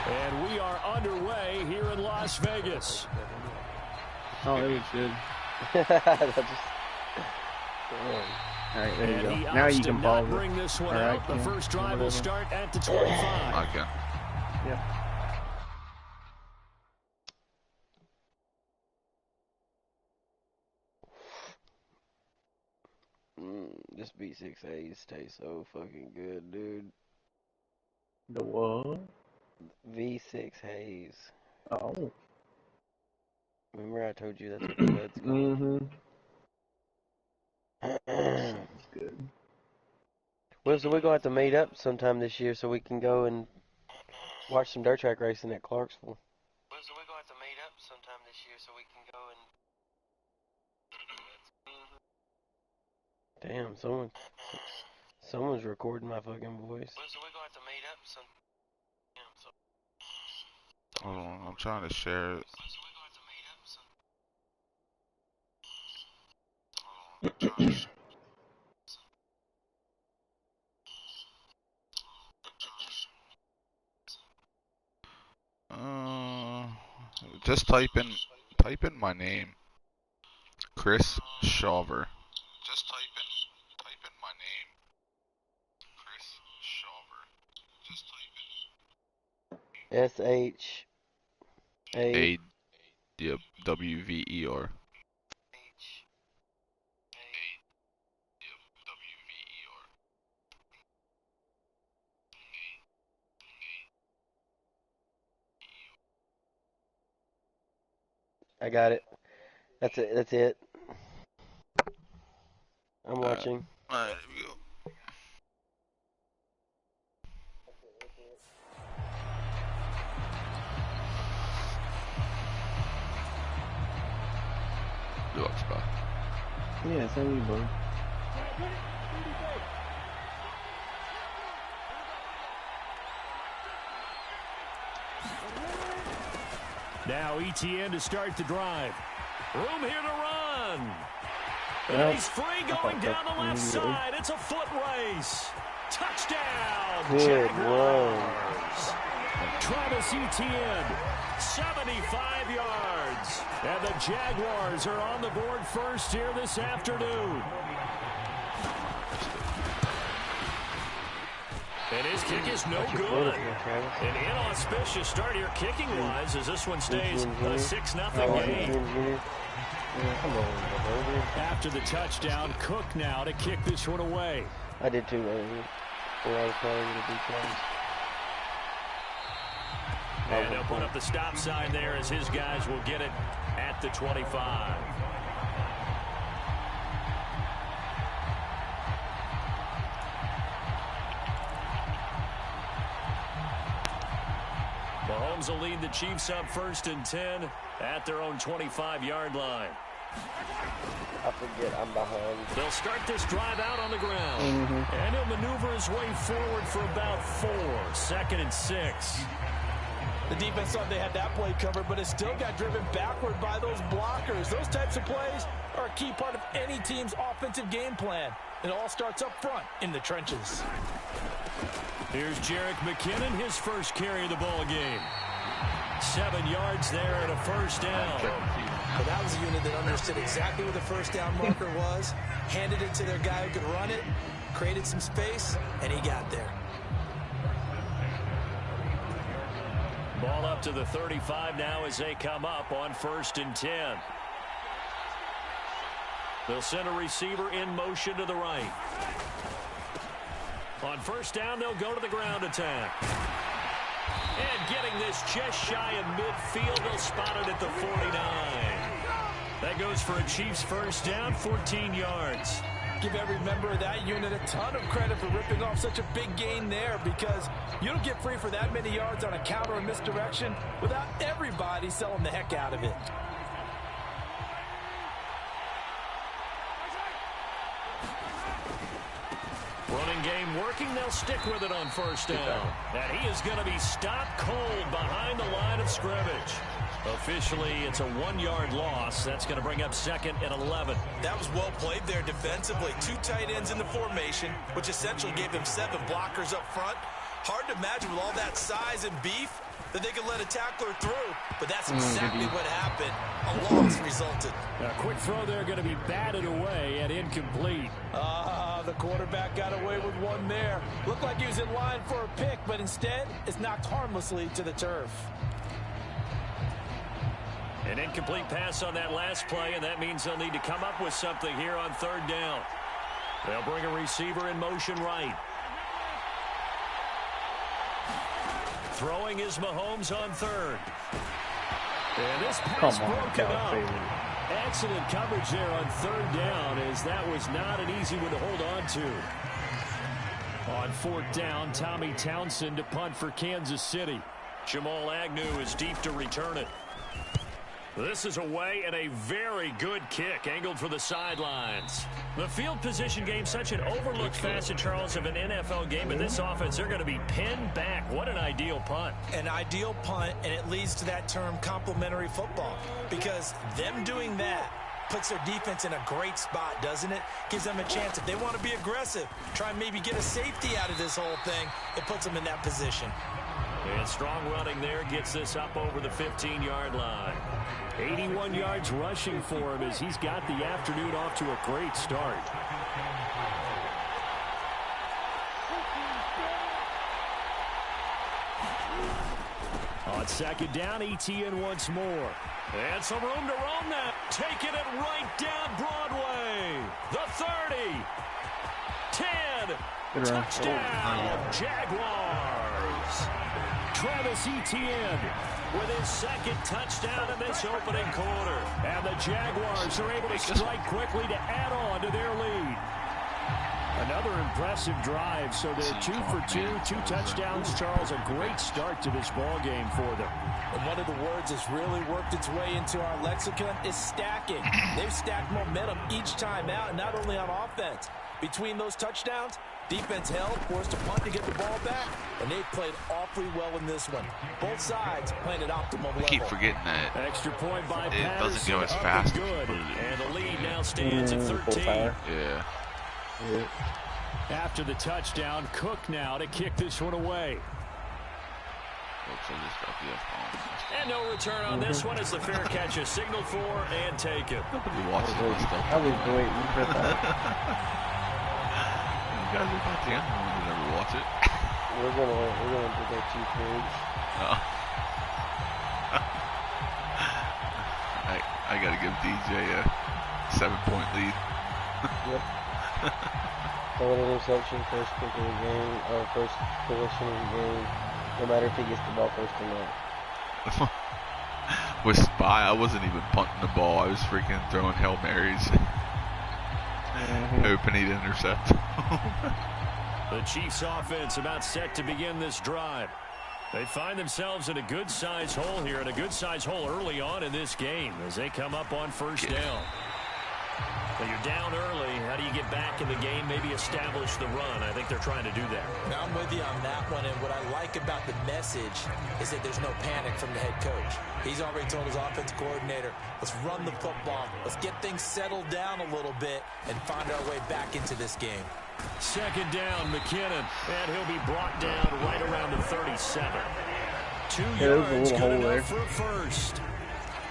And we are underway here in Las Vegas. Oh, it was good. All right, there you go. Now you can ball it. Bring this one out. The first drive will start at the 25. Okay. Yep. This V6 Haze tastes so fucking good, dude. The what? V6 Haze. Oh. Remember I told you that's what the bud's called? Sounds good. Well, so we're going to have to meet up sometime this year so we can go and watch some dirt track racing at Clarksville. Well, so we're going to have to meet up sometime this year so we can go and... Damn, someone's recording my fucking voice. Well, so we're going to have to meet up some... Hold on, I'm trying to share it. Just type in my name, Chris Shawver. Just type in my name, Chris Shawver. Just type in SHAWVER. I got it. That's it. I'm watching. Alright, here we go. Good luck, Spot. Yeah, same to you, bro. Now ETN to start the drive. Room here to run. And he's free going down the left side. It's a foot race. Touchdown, Jaguars. Travis Etienne, 75 yards. And the Jaguars are on the board first here this afternoon. And his kick is no good. An inauspicious start here kicking-wise as this one stays a 6-0 game. After the touchdown, Cook now to kick this one away. I did too, man. And they'll put up the stop sign there as his guys will get it at the 25. Mahomes will lead the Chiefs up 1st and 10 at their own 25-yard line. I forget I'm behind. They'll start this drive out on the ground. And he'll maneuver his way forward for about 4. 2nd and 6. The defense thought they had that play covered, but it still got driven backward by those blockers. Those types of plays are a key part of any team's offensive game plan. It all starts up front in the trenches. Here's Jerick McKinnon, his first carry of the ball game. 7 yards there and a first down. But that was a unit that understood exactly where the first down marker was, handed it to their guy who could run it, created some space, and he got there. Ball up to the 35 now as they come up on 1st and 10. They'll send a receiver in motion to the right. On 1st down, they'll go to the ground attack. And getting this just shy of midfield, they'll spot it at the 49. That goes for a Chiefs first down, 14 yards. Give every member of that unit a ton of credit for ripping off such a big gain there, because you don't get free for that many yards on a counter or misdirection without everybody selling the heck out of it. Running game working. They'll stick with it on 1st down. And he is going to be stopped cold behind the line of scrimmage. Officially, it's a 1-yard loss. That's going to bring up 2nd and 11. That was well played there defensively. 2 tight ends in the formation, which essentially gave them 7 blockers up front. Hard to imagine with all that size and beef that they could let a tackler through, but that's exactly what happened. A loss resulted. A quick throw there going to be batted away and incomplete. The quarterback got away with one there. Looked like he was in line for a pick, but instead is knocked harmlessly to the turf. An incomplete pass on that last play, and that means they'll need to come up with something here on 3rd down. They'll bring a receiver in motion right. Throwing is Mahomes on 3rd. And this pass broken up. Excellent coverage there on 3rd down, as that was not an easy one to hold on to. On 4th down, Tommy Townsend to punt for Kansas City. Jamal Agnew is deep to return it. This is away and a very good kick angled for the sidelines. The field position game, such an overlooked facet, Charles, of an NFL game. In this offense, they're going to be pinned back. What an ideal punt. An ideal punt, and it leads to that term complementary football, because them doing that puts their defense in a great spot, doesn't it? Gives them a chance. If they want to be aggressive, try and maybe get a safety out of this whole thing, it puts them in that position. And strong running there gets this up over the 15-yard line. 81 yards rushing for him as he's got the afternoon off to a great start. On 2nd down, ETN once more. And some room to roam now. Taking it right down Broadway. The 30. 10. Touchdown, Jaguars. Travis Etienne with his 2nd touchdown in this opening quarter. And the Jaguars are able to strike quickly to add on to their lead. Another impressive drive, so they're 2 for 2, 2 touchdowns, Charles. A great start to this ball game for them. And one of the words that's really worked its way into our lexicon is stacking. They've stacked momentum each time out, and not only on offense. Between those touchdowns, defense held, forced a punt to get the ball back, and they played awfully well in this one. Both sides playing at optimal level. I keep forgetting that Extra point by it Patterson, doesn't go as fast. good. And the lead now stands at 13. Yeah. After the touchdown, Cook now to kick this one away. And no return on this one as the fair catch is signaled for and taken. Nobody watches this stuff. I was waiting for that. You guys are about the end. No one would ever watch it. We're gonna do that 2 points. I gotta give DJ a 7-point lead. Yep. Throw an interception, first pick of the game, or first possession of the game, no matter if he gets the ball first or not. With Spy, I wasn't even punting the ball. I was freaking throwing Hail Marys. Hoping he'd intercept. The Chiefs offense about set to begin this drive. They find themselves in a good-sized hole here, and a good-sized hole early on in this game as they come up on 1st down. Well, you're down early. How do you get back in the game, maybe establish the run? I think they're trying to do that. Now I'm with you on that one, and what I like about the message is that there's no panic from the head coach. He's already told his offensive coordinator, let's run the football, let's get things settled down a little bit and find our way back into this game. 2nd down, McKinnon, and he'll be brought down right around the 37. 2 yards, good enough for a first.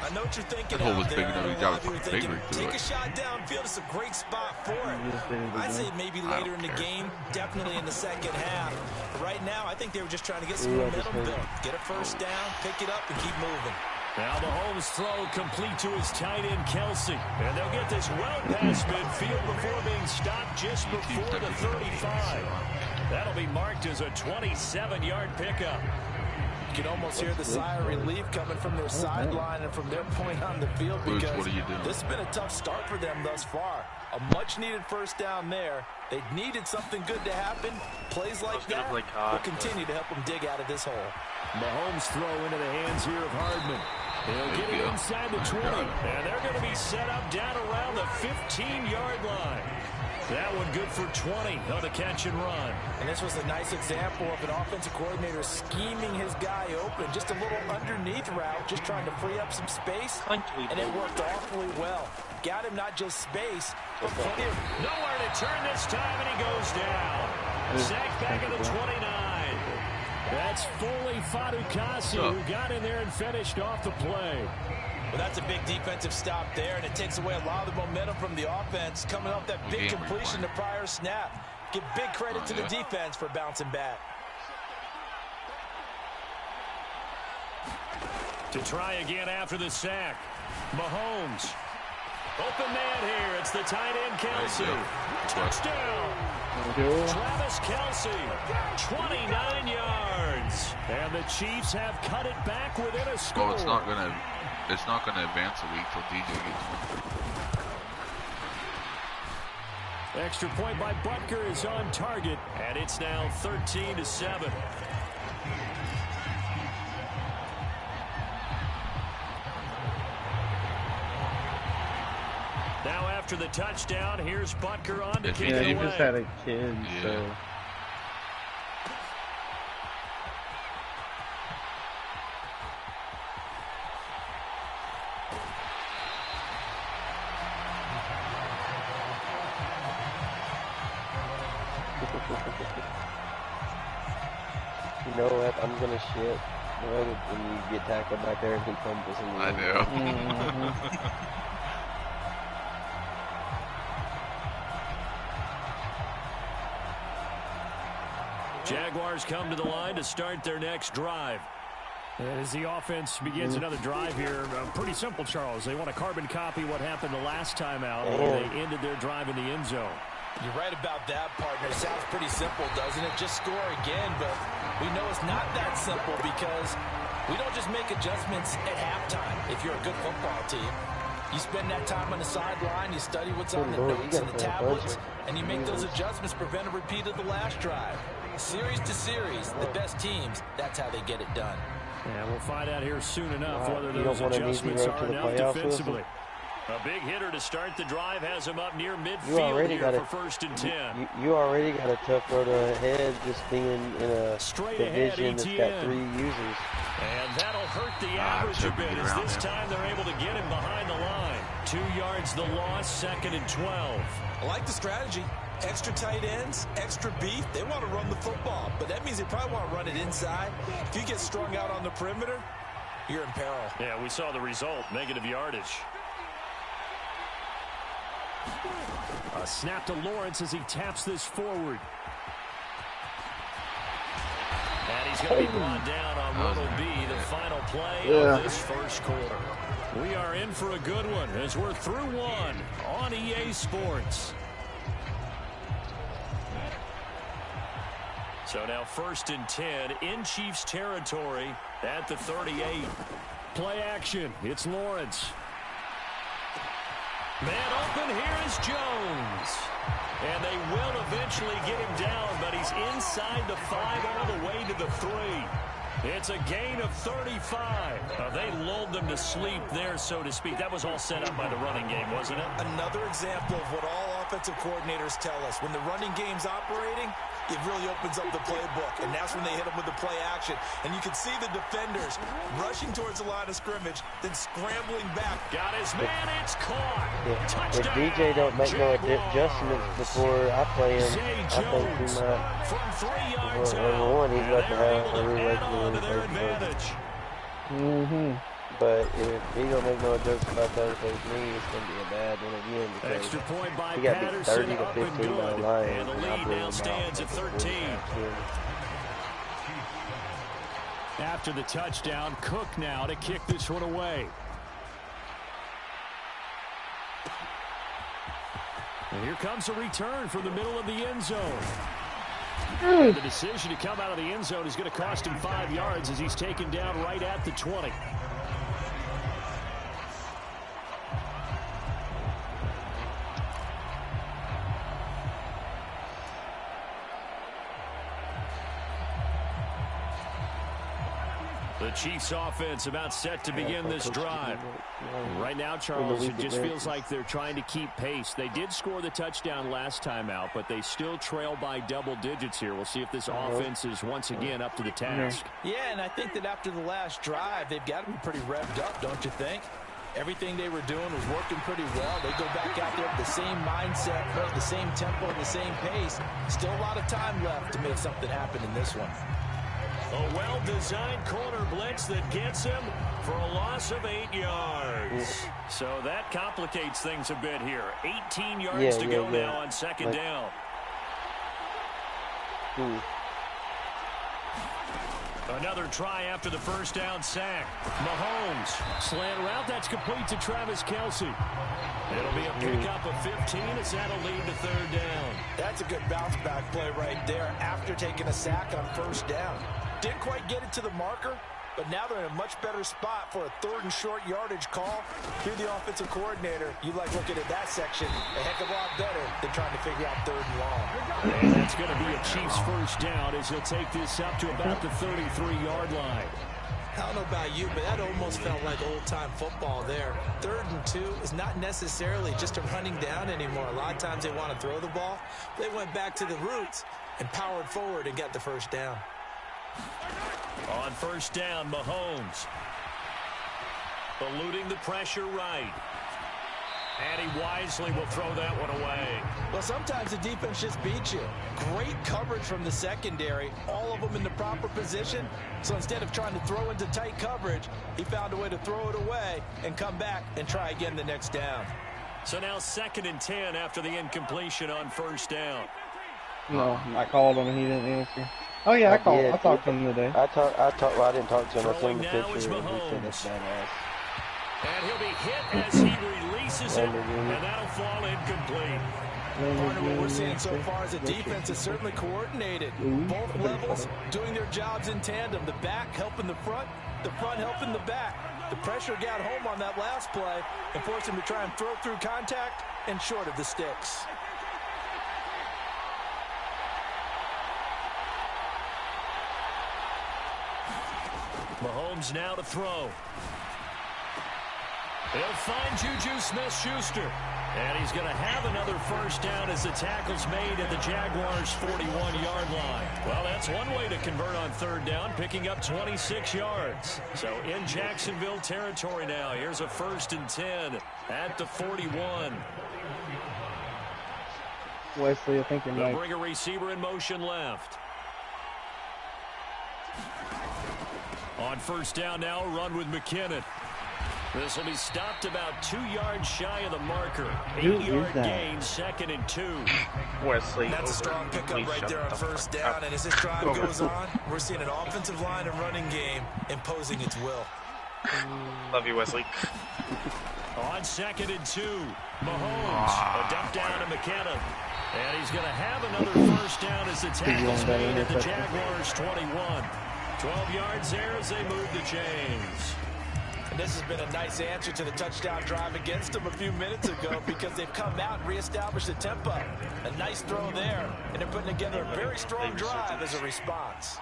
I know what you're thinking. That hole was out big there. enough. You got a bigger through Take it. a shot downfield. It's a great spot for it. I'd say maybe later in the game, definitely in the 2nd half. But right now, I think they were just trying to get some momentum built. Get a first down, pick it up, and keep moving. Now Mahomes' throw complete to his tight end, Kelsey. And they'll get this well past midfield before being stopped just before the 35. That'll be marked as a 27-yard pickup. You can almost hear the sigh of relief coming from their sideline and from their point on the field, Bruce, because what are you doing? this has been a tough start for them thus far. A much-needed first down there. They needed something good to happen. Plays like that will continue to help them dig out of this hole. Mahomes' throw into the hands here of Hardman. He'll get it inside the 20. And they're going to be set up down around the 15-yard line. That one good for 20 on the catch and run. And this was a nice example of an offensive coordinator scheming his guy open. Just a little underneath route, just trying to free up some space. And it worked awfully well. Got him not just space, but plenty of... Nowhere to turn this time, and he goes down. Sacked back at the 29. That's Foley Fatukasi who got in there and finished off the play. Well, that's a big defensive stop there, and it takes away a lot of the momentum from the offense coming off that big completion the prior snap. Give big credit to the defense for bouncing back. To try again after the sack. Mahomes. Open man here. It's the tight end, Kelsey. Touchdown. Travis Kelsey. 29 yards. And the Chiefs have cut it back within a score. Oh, it's not gonna advance a week till DJ gets one. Extra point by Butker is on target, and it's now 13-7. Now after the touchdown, here's Butker on to kick it away. He just had a kid, so... You know what? I'm gonna shit. When you get tackled back there and he fumbles in the I know. Jaguars come to the line to start their next drive. As the offense begins another drive here, pretty simple, Charles. They want to carbon copy what happened the last time out when they ended their drive in the end zone. You're right about that, partner. It sounds pretty simple, doesn't it? Just score again, but we know it's not that simple because we don't just make adjustments at halftime if you're a good football team. You spend that time on the sideline, you study what's on the notes and the tablets, and you make those adjustments, prevent a repeat of the last drive. Series to series, the best teams, that's how they get it done. Yeah, we'll find out here soon enough whether those adjustments are enough defensively. A big hitter to start the drive has him up near midfield here for 1st and 10. You already got a tough road ahead just being in a division that's got 3 users. And that'll hurt the average a bit as this time they're able to get him behind the line. 2 yards the loss, 2nd and 12. I like the strategy. Extra tight ends, extra beef. They want to run the football, but that means they probably want to run it inside. If you get strung out on the perimeter, you're in peril. Yeah, we saw the result, negative yardage. A snap to Lawrence as he taps this forward. And he's going to be brought down on what will be the final play of this first quarter. We are in for a good one as we're through one on EA Sports. So now 1st and 10 in Chiefs territory at the 38. Play action. It's Lawrence. Man open, here is Jones. And they will eventually get him down, but he's inside the 5 all the way to the 3. It's a gain of 35. They lulled them to sleep there, so to speak. That was all set up by the running game, wasn't it? Another example of what all offensive coordinators tell us. When the running game's operating, it really opens up the playbook, and that's when they hit them with the play action. And you can see the defenders rushing towards the line of scrimmage, then scrambling back. Got his man, it's caught. If DJ don't make no adjustments before I play him, I think he might. From 3 yards Number one, he's got to have a regular advantage. But if he don't make no adjustments by Thursday's knee, it's going to be a bad one again. Extra point by he got Patterson, 30 to 15 by Lions. And the lead now stands at 13. After the touchdown, Cook now to kick this one away. And here comes a return from the middle of the end zone. And the decision to come out of the end zone is going to cost him 5 yards as he's taken down right at the 20. The Chiefs offense about set to begin this drive. Right now, Charles, it just feels like they're trying to keep pace. They did score the touchdown last time out, but they still trail by double digits here. We'll see if this offense is once again up to the task. Yeah, and I think that after the last drive, they've got to be pretty revved up, don't you think? Everything they were doing was working pretty well. They go back out there with the same mindset, the same tempo, and the same pace. Still a lot of time left to make something happen in this one. A well-designed corner blitz that gets him for a loss of 8 yards. So that complicates things a bit here. 18 yards to go now on second down. Another try after the first down sack. Mahomes, slant route, that's complete to Travis Kelce. It'll be a pickup of 15 as that'll lead to third down. That's a good bounce back play right there after taking a sack on first down. Didn't quite get it to the marker, but now they're in a much better spot for a third and short yardage call. If you're the offensive coordinator, you like looking at that section a heck of a lot better than trying to figure out third and long. And that's going to be a Chiefs first down as he'll take this up to about the 33-yard line. I don't know about you, but that almost felt like old-time football there. 3rd and 2 is not necessarily just a running down anymore. A lot of times they want to throw the ball. They went back to the roots and powered forward and got the first down. On first down, Mahomes. Eluding the pressure right. And he wisely will throw that one away. Well, sometimes the defense just beats you. Great coverage from the secondary, all of them in the proper position. So instead of trying to throw into tight coverage, he found a way to throw it away and come back and try again the next down. So now 2nd and 10 after the incompletion on first down. No, I called him and he didn't answer. Oh yeah, I called. I talked to him today. Well, I didn't talk to him. I sent him the Now is picture and he said Mahomes. that's badass. And he'll be hit as he releases it, and that'll fall incomplete. Part of what we're seeing so far as a defense is certainly coordinated. Both levels doing their jobs in tandem. The back helping the front helping the back. The pressure got home on that last play and forced him to try and throw through contact and short of the sticks. Mahomes now to throw. He'll find Juju Smith-Schuster. And he's going to have another first down as the tackle's made at the Jaguars' 41-yard line. Well, that's one way to convert on third down, picking up 26 yards. So in Jacksonville territory now. Here's a 1st and 10 at the 41. Wesley, I think it They'll might. bring a receiver in motion left. On first down now, run with McKinnon. This will be stopped about 2 yards shy of the marker. 8-yard gain, 2nd and 2. Wesley. That's a strong pickup right there on first down. And as this drive goes on, we're seeing an offensive line and running game imposing its will. Love you, Wesley. On 2nd and 2, Mahomes, a dump down to McKinnon. And he's going to have another first down as the tackle's made at the Jaguars' 21. 12 yards there as they move the chains. And this has been a nice answer to the touchdown drive against them a few minutes ago because they've come out and reestablished the tempo. A nice throw there, and they're putting together a very strong drive as a response.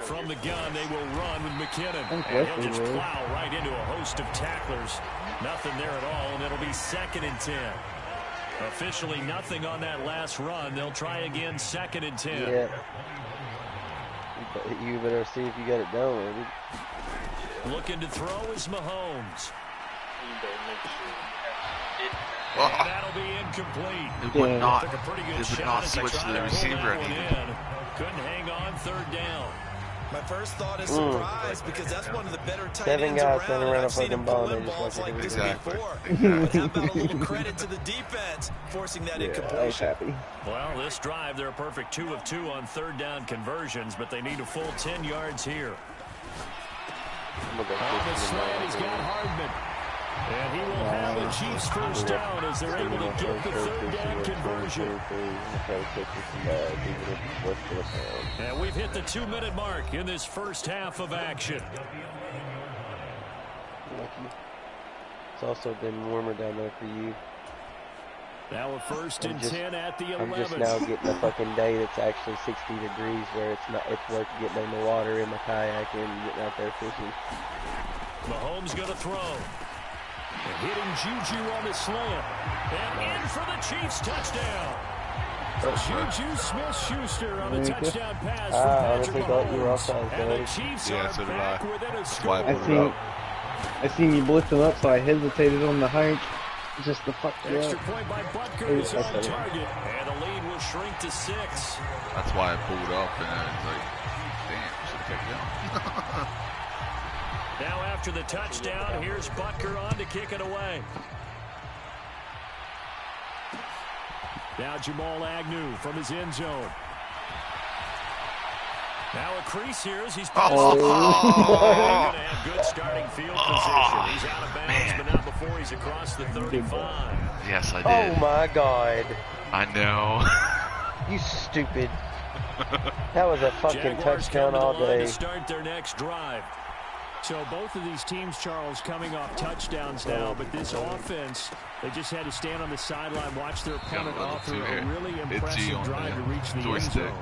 From the gun, they will run with McKinnon. And he'll just plow right into a host of tacklers. Nothing there at all, and it'll be 2nd and 10. Officially nothing on that last run. They'll try again 2nd and 10. Yeah. You better see if you got it downloaded. Looking to throw is Mahomes. Oh, That'll be incomplete. it would not. Took a pretty good It would shot not as he switch to tried the pull receiver that I one needed. in. Couldn't hang on third down. My first thought is surprise because that's one of the better tight 7 ends guys around. standing around a I've seen fucking him ball pull and in they just balls like like this Exactly. before. But how about a little credit to the defense forcing that I was incompletion? happy. Well, this drive, they're a perfect 2 of 2 on third down conversions, but they need a full 10 yards here. On the slant, he's got Hardman. And he will have a Chiefs first down as they're able to get the third down conversion. And we've hit the 2-minute mark in this first half of action. It's also been warmer down there for you. Now a first and 10 at the 11. I'm just now getting a fucking day that's actually 60 degrees where it's worth getting in the water in my kayak and getting out there fishing. Mahomes going to throw. And hitting Juju on the slant. And in for the Chiefs touchdown. Juju Smith-Schuster on a touchdown pass from Patrick Mahomes. And the Chiefs are back within a score. I seen you blitzing up, so I hesitated on the hike. Just the fuck you Extra up. point by Butker is on target. And the lead will shrink to 6. That's why I pulled up and I was like, damn, should have kept going. Now after the touchdown, here's Butker on to kick it away. Now Jamal Agnew from his end zone. Now a crease here as he's passed. He's going to have good starting field position. He's out of bounds, but not before he's across the 35. Yes, I did. Oh my God. I know. You stupid. That was a fucking Jaguars touchdown all day. To start their next drive. So both of these teams, Charles, coming off touchdowns now, but this offense, they just had to stand on the sideline, watch their opponent offer a really impressive drive to reach the end zone.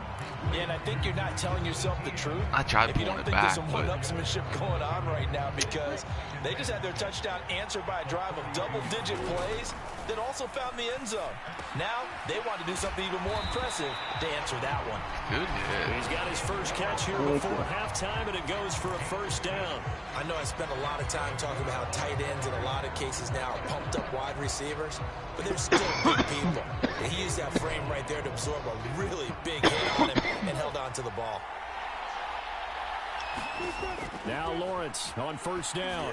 Yeah, and I think you're not telling yourself the truth. I tried if you pulling don't it think back, there's some one-upsmanship going on right now, because they just had their touchdown answered by a drive of double-digit plays that also found the end zone. Now they want to do something even more impressive to answer that one. Good hit. He's got his first catch here before halftime, and it goes for a first down. I know I spent a lot of time talking about how tight ends in a lot of cases now are pumped up wide receivers, but they're still big people. And he used that frame right there to absorb a really big hit on him and held on to the ball. Now Lawrence on first down.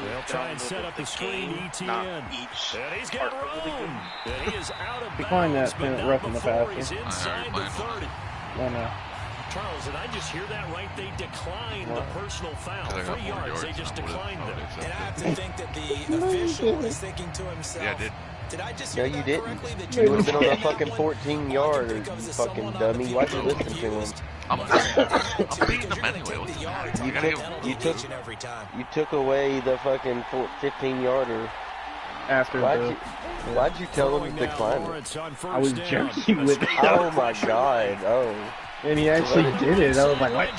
They'll try and set up the screen. ETN. And he's got room. And he is out of Decline bounds, that but not roughing the before passer. he's inside the 30. No, no. Charles, did I just hear that right? They declined the personal foul. 3 yards, they just declined them. And I have to think that the official is thinking to himself, Yeah, I did. did I just No, hear you that didn't. correctly? That You would have been on were a in fucking that 14-yarder, you fucking dummy. Why'd you listen to him? I'm beating them anyway. What's the matter? You took away the fucking 15-yarder. After Why'd you tell him to decline it? I was joking with it. Oh my God! Oh. And he actually did it. I was like, what?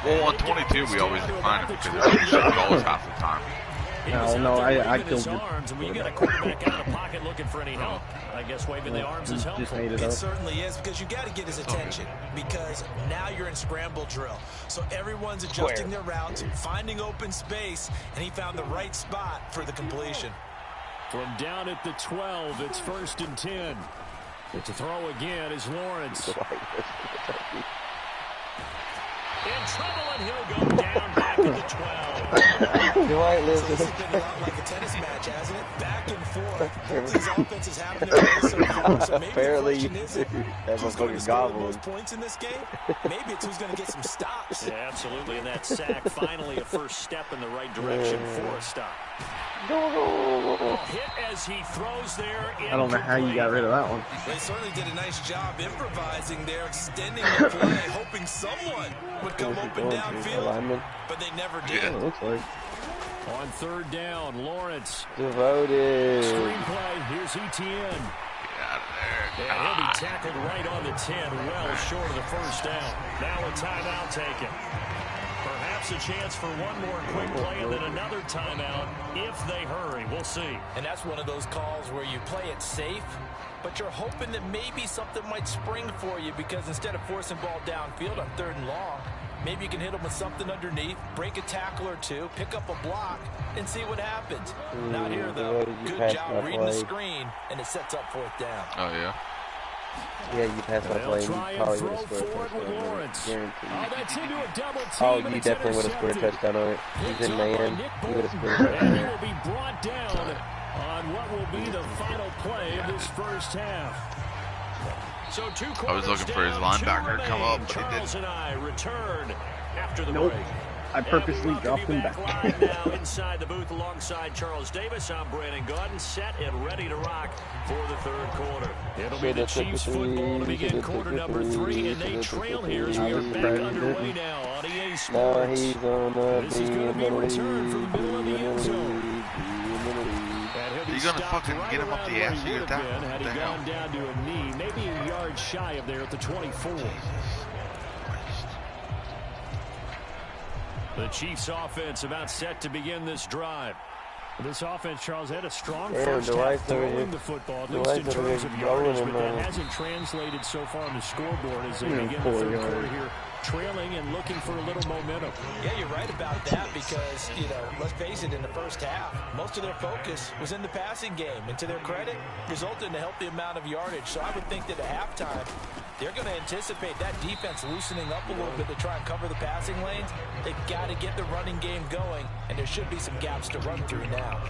Well, on 22, we always decline it because it's $6 half the time. No, I killed it. Arms, and when you got a quarterback out of pocket looking for any help, I guess waving the arms is helpful. Just made it It up. certainly is, because you got to get his attention, because now you're in scramble drill. So everyone's adjusting their routes, finding open space, and he found the right spot for the completion. From down at the 12, it's first and 10. To throw again is Lawrence. In trouble, and he'll go down back at the 12. Dwight lives This has been a lot like a tennis match, hasn't it? Back and forth. Both these offenses have been so far. So maybe Apparently, the question isn't who's going to score the most points in this game. Maybe it's who's going to get some stops. Yeah, absolutely. And that sack, finally a first step in the right direction for a stop. Hit as he throws there. I don't know how you got rid of that one. They certainly did a nice job improvising there, extending the play, hoping someone would come open downfield, but they never did. It looks like. On third down, Lawrence. Devoted. Screenplay, here's ETN. Get out of there. And he'll be tackled right on the 10, well short of the first down. Now a timeout taken. Perhaps a chance for one more quick play and then another timeout if they hurry. We'll see. And that's one of those calls where you play it safe, but you're hoping that maybe something might spring for you, because instead of forcing ball downfield on 3rd and long, maybe you can hit them with something underneath, break a tackle or two, pick up a block, and see what happens. Not here, though. Good job reading the screen, and it sets up 4th down. Oh, yeah. Yeah, you passed my play. You probably would have scored a touchdown. Oh, you definitely would have scored a touchdown on it. He's in man. He would have scored a touchdown. And he will be brought down on what will be the final play of this first half. So I was looking for his linebacker to come up, but he Charles didn't. and I return after the Nope. break. I purposely dropped him back. Live now inside the booth alongside Charles Davis. I'm Brandon Gordon, set and ready to rock for the 3rd quarter. It'll be the Chiefs football to begin quarter number 3, and they trail here as we are back underway now on EA Sports. This is going to be a return from the middle of the end zone. You're gonna fucking get him up the ass. You're down. Had he gone down to a knee, maybe a yard shy of there at the 24. The Chiefs offense about set to begin this drive. This offense, Charles, had a strong first half throwing the football, at least in terms of yardage, but that hasn't translated so far on the scoreboard as they begin the third quarter here, trailing and looking for a little momentum. Yeah, you're right about that because, you know, let's face it, in the first half, most of their focus was in the passing game. And to their credit, resulted in a healthy amount of yardage. So I would think that at halftime, they're going to anticipate that defense loosening up a little bit to try and cover the passing lanes. They've got to get the running game going, and there should be some gaps to run through now.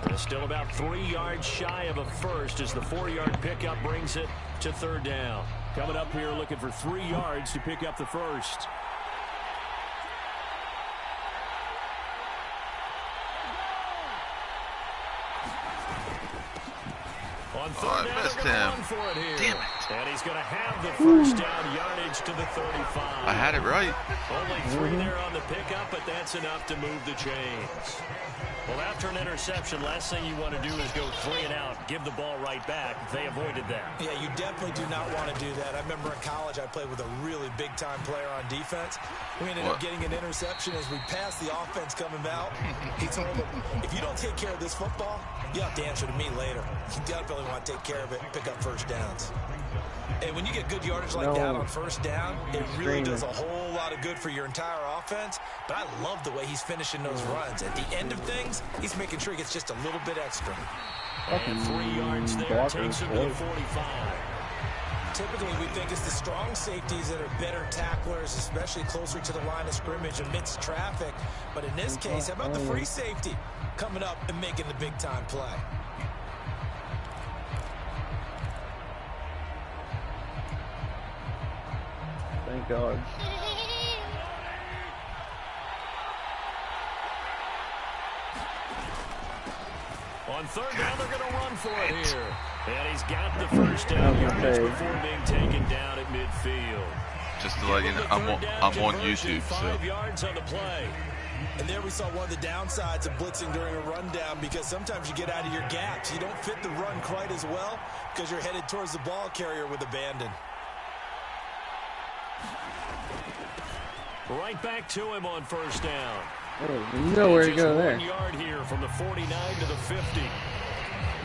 They're still about 3 yards shy of a first as the 4-yard pickup brings it to third down. Coming up here looking for 3 yards to pick up the first. On third down, they're going to run for it here. Damn it. And he's going to have the first down yardage to the 35. I had it right. Only 3 there on the pickup, but that's enough to move the chains. Well, after an interception, last thing you want to do is go 3 and out, give the ball right back. They avoided that. Yeah, you definitely do not want to do that. I remember in college I played with a really big-time player on defense. We ended up getting an interception as we passed the offense coming out. He told him, if you don't take care of this football, you have to answer to me later. You definitely want to take care of it and pick up first downs. And when you get good yardage like that on first down, it really does a whole lot of good for your entire offense. But I love the way he's finishing those runs. At the end of things, he's making sure he gets just a little bit extra. And 3 yards there takes him to the 45. Typically, we think it's the strong safeties that are better tacklers, especially closer to the line of scrimmage amidst traffic. But in this case, how about the free safety coming up and making the big-time play? Thank God. On third down, they're going to run for it here. And he's got the first down yardage before being taken down at midfield. Just to let you know, I'm on YouTube, so. 5 yards on the play. And there we saw one of the downsides of blitzing during a rundown because sometimes you get out of your gaps. You don't fit the run quite as well because you're headed towards the ball carrier with abandon. Right back to him on first down. Oh, nowhere to go there. 1 yard here from the 49 to the 50.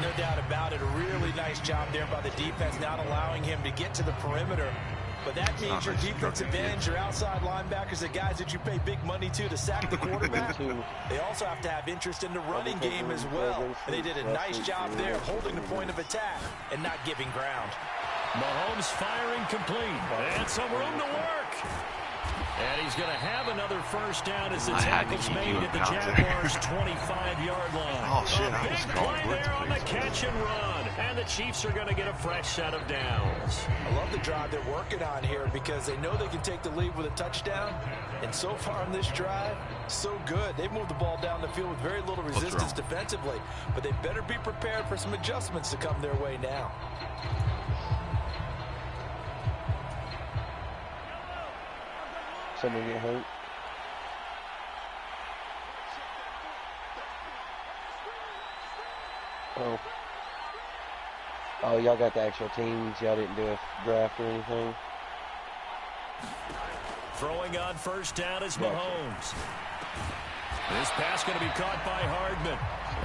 No doubt about it. A really nice job there by the defense, not allowing him to get to the perimeter. But that means your defensive ends, your outside linebackers, the guys that you pay big money to sack the quarterback. They also have to have interest in the running game as well. And they did a nice job there of holding the point of attack and not giving ground. Mahomes firing complete. And some room to work. And he's going to have another first down as the tackle's made at the Jaguars' 25-yard line. Oh, shit, I was big play there on the catch and run. And the Chiefs are going to get a fresh set of downs. I love the drive they're working on here because they know they can take the lead with a touchdown. And so far in this drive, so good. They've moved the ball down the field with very little resistance defensively. But they better be prepared for some adjustments to come their way now. Somebody get hurt. Oh, y'all got the actual teams. Y'all didn't do a draft or anything. Throwing on first down is Mahomes. This pass going to be caught by Hardman.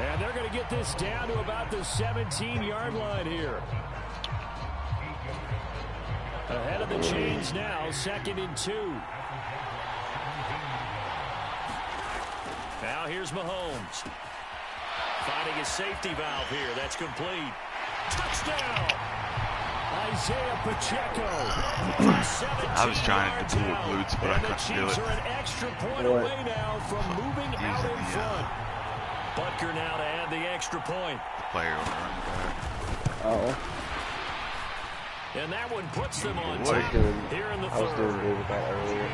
And they're going to get this down to about the 17-yard line here. Ahead of the chains now, 2nd and 2. Now here's Mahomes. Finding his safety valve here. That's complete. Touchdown! Isaiah Pacheco. I was trying to pull a Blutz, but I couldn't do it. The Chiefs are an extra point away now from moving out in front. Butker now to add the extra point. The player on the running back. Oh. And that one puts them on top here in the third. I was doing good with that earlier.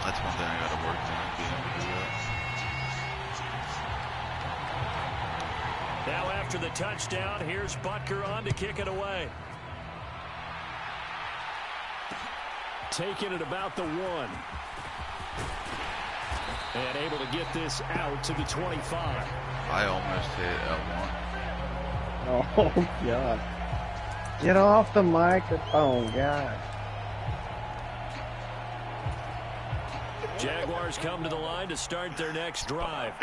That's one thing I got to work on, being able to do that. Now after the touchdown, here's Butker on to kick it away. Taking it about the 1. And able to get this out to the 25. I almost hit L1. Oh, God. Get off the microphone, God. Jaguars come to the line to start their next drive.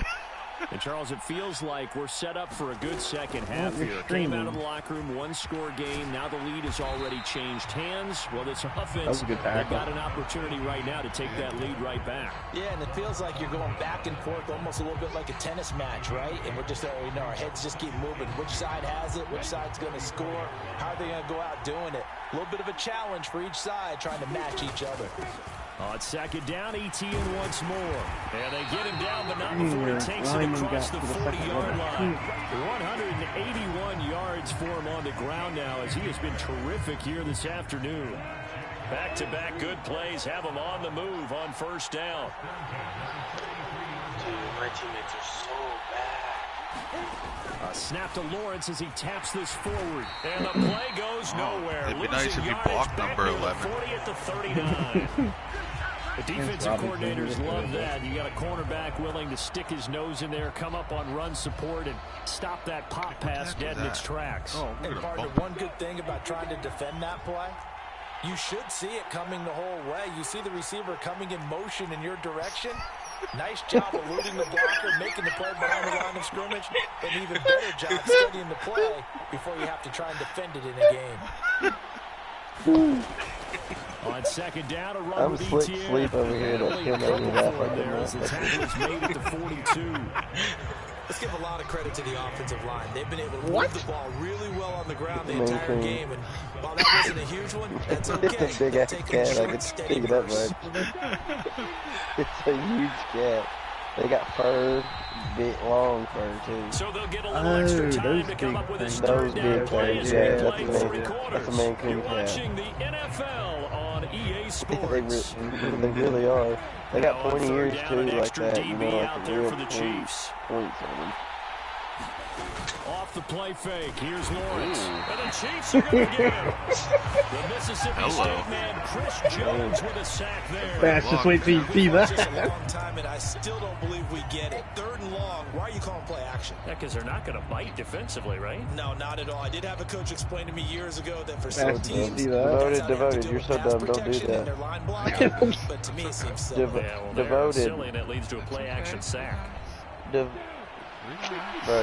And, Charles, it feels like we're set up for a good second half here. Came out of the locker room, one-score game. Now the lead has already changed hands. Well, this offense, they've got an opportunity right now to take that lead right back. Yeah, and it feels like you're going back and forth almost a little bit like a tennis match, right? And we're just, our heads just keep moving. Which side has it? Which side's going to score? How are they going to go out doing it? A little bit of a challenge for each side trying to match each other. On second down, Etienne once more. And they get him down, but not before he takes it across the 40-yard line. 181 yards for him on the ground now as he has been terrific here this afternoon. Back-to-back good plays have him on the move on first down. Dude, my teammates are so bad. A snap to Lawrence as he taps this forward. And the play goes nowhere. It'd be nice if you blocked number 11. 40 at the 39. The defensive coordinators love that. You got a cornerback willing to stick his nose in there, come up on run support, and stop that pop pass dead in its tracks. Oh, And partner, one good thing about trying to defend that play, you should see it coming the whole way. You see the receiver coming in motion in your direction. Nice job eluding the blocker, making the play behind the line of scrimmage. An even better job studying the play before you have to try and defend it in a game. On second down, a run I'm with sleep over here. That's Etienne. gonna make me laugh like There as the tackle is made at the 42. Let's give a lot of credit to the offensive line. They've been able to move the ball really well on the ground the entire game. And while that wasn't a huge one, that's okay. It's a big ass cat. I can pick it up much. It's a huge cat. They got fur, big long fur too. So they'll get a little extra time to come up with a start down play. Yeah, That's a Maine Coon You're cat. watching the NFL on EA Sports. They really are. They got On 20 third years down, too, an like extra that. DB You know, like out a there real for the points Chiefs. on them. Off the play fake. Here's Lawrence. And the Chiefs are going to get him. The Mississippi State man, Chris Jones, with a sack there. Fast, just wait till you see It's a that. long time, and I still don't believe we get it. Third and long. Why are you calling play action? Yeah, because they're not going to bite defensively, right? No, not at all. I did have a coach explain to me years ago that for some Fast, teams, see that. Devoted. You're so dumb. Don't do that. their line blocking. But to me, it seems silly. Yeah, well, they're Devoted. silly, and it leads to a play action sack. Bro,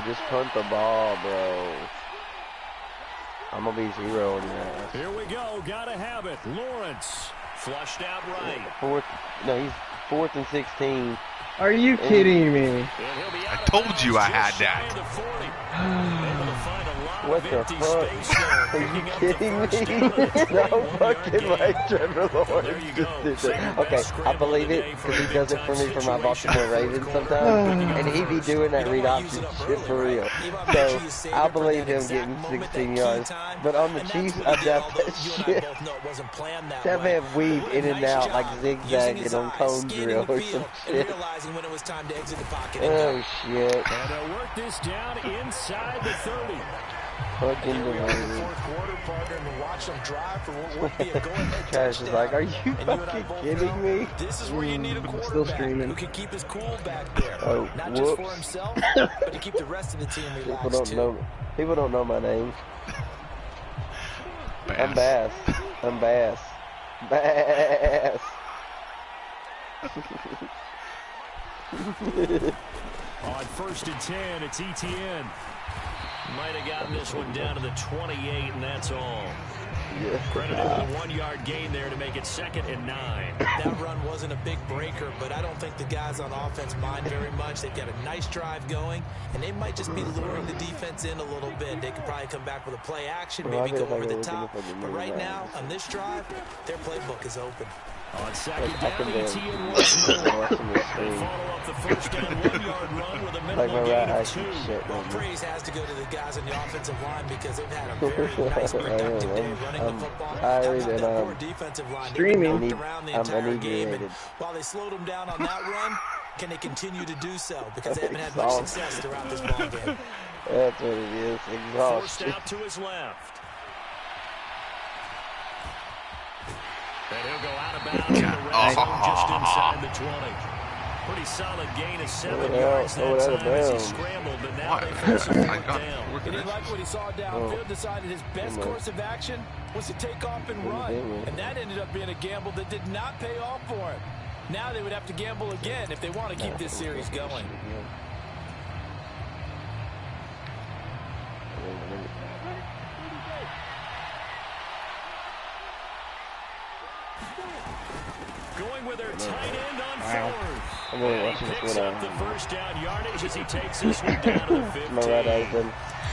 just punt the ball, bro. I'm gonna be 0 on that. Here we go. Gotta have it. Lawrence flushed out right. He's 4th and 16. Are you kidding me? And he'll be I out of told bounds you I just had shy that. of the 40. Able to find a lot What of the empty fuck? space there. Are you Picking up the kidding first me? down at the No 41-yard fucking gain. way, Trevor Lawrence There you just go. did Second that. best Okay, I scramble believe of the it day because he a does it big-time for me for my situation. Baltimore Ravens sometimes, and he be doing that read option shit for real. So I believe him getting 16 yards. But on the Chiefs, I doubt that shit. That man weave in and out like zigzagging on cone drill or some shit. Oh shit. And they'll work this down inside the 30. Fucking Fourth delivered. quarter, partner, and to watch them drive for what would be a go-ahead Trash is touchdown. like, are you And you and I fucking both kidding know me? This is where you need a Still quarterback streaming. who can keep his cool back there. Oh, Not just for whoops. himself, but to keep the rest of the team relaxed People don't know my name. I'm Bass. Bass. I'm Bass. Bass. On first and 10, it's Etienne. Might have gotten this one down to the 28, and that's all. Yeah. Credited with a 1-yard gain there to make it 2nd and 9. That run wasn't a big breaker, but I don't think the guys on offense mind very much. They've got a nice drive going, and they might just be luring the defense in a little bit. They could probably come back with a play action, maybe go over the top. But right now, on this drive, their playbook is open. On second I can down, do Etienne it. once more. Watching this They stream. follow up the first down 1-yard run with a Like minimal my gain right eye of 2. keeps shit. Well, praise has to go to the guys on the offensive line because they've had a very nice, productive day running the football. tired How about and that poor defensive line? streaming. They've been knocked around the I'm entire game, and inebriated. while they slowed them down on that run, can they continue to do so? Because they haven't had much Exhausted. success throughout this ball game. That's what it is. Forced Exhaustion. out to his left. And he'll go out of bounds in the red zone just inside the 20. Pretty solid gain of 7 yards that time as he scrambled, but now they force him down. He didn't like what he saw downfield, decided his best course of action was to take off and run. And that ended up being a gamble that did not pay off for him. Now they would have to gamble again if they want to keep this series going. Going with their tight end on fourth. I'm really And watching he this picks one up the first down yardage as he takes this one down to the 15. My right eye's been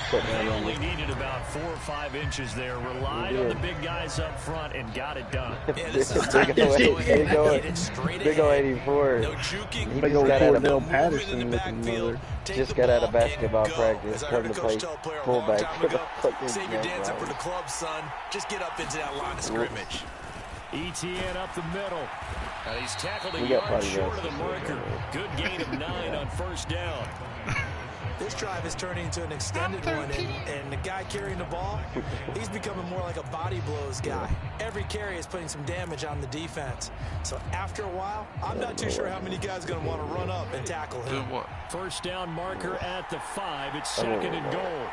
put They down on only me. needed about 4 or 5 inches there. Relied on the big guys up front and got it done. Yeah, this is time to Big ol' hit it straight Big ol' ahead. 84. No juking. Big old got out of Cordell movement in Patterson the looking backfield. mother. Take Just the got out of ball basketball and go. practice, As I come heard to a coach play tell a player a long fullback time for the ago, fucking save your dancing for Jaguars. the club, son. Just get up into that line of scrimmage. ETN up the middle. And he's tackled a We got yard potty short of the mouths. marker. Good gain of 9 on first down. This drive is turning into an extended one, and the guy carrying the ball, he's becoming more like a body blows guy. Every carry is putting some damage on the defense. So after a while, I'm not too sure how many guys are going to want to run up and tackle Do him. what? First down marker at the 5. It's second and goal.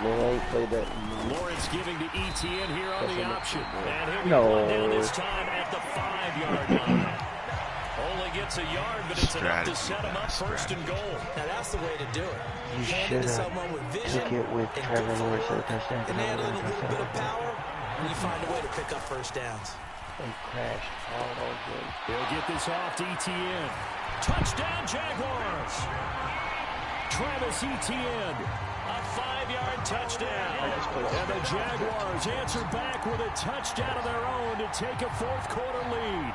Man, I ain't played that. Lawrence giving to ETN here on the option. And he'll be No. run down this time at the 5-yard line. Only gets a yard, but it's enough to set him up first and goal. Now that's the way to do it. You Hand it should to have someone with vision took it with and Trevor good Lawrence at the footwork. touchdown. And add in a little bit of power, and you find a way to pick up first downs. They crashed hard on him. He'll get this off to ETN. Touchdown, Jaguars! Travis Etienne, a 5-yard touchdown. And the Jaguars answer back with a touchdown of their own to take a fourth-quarter lead.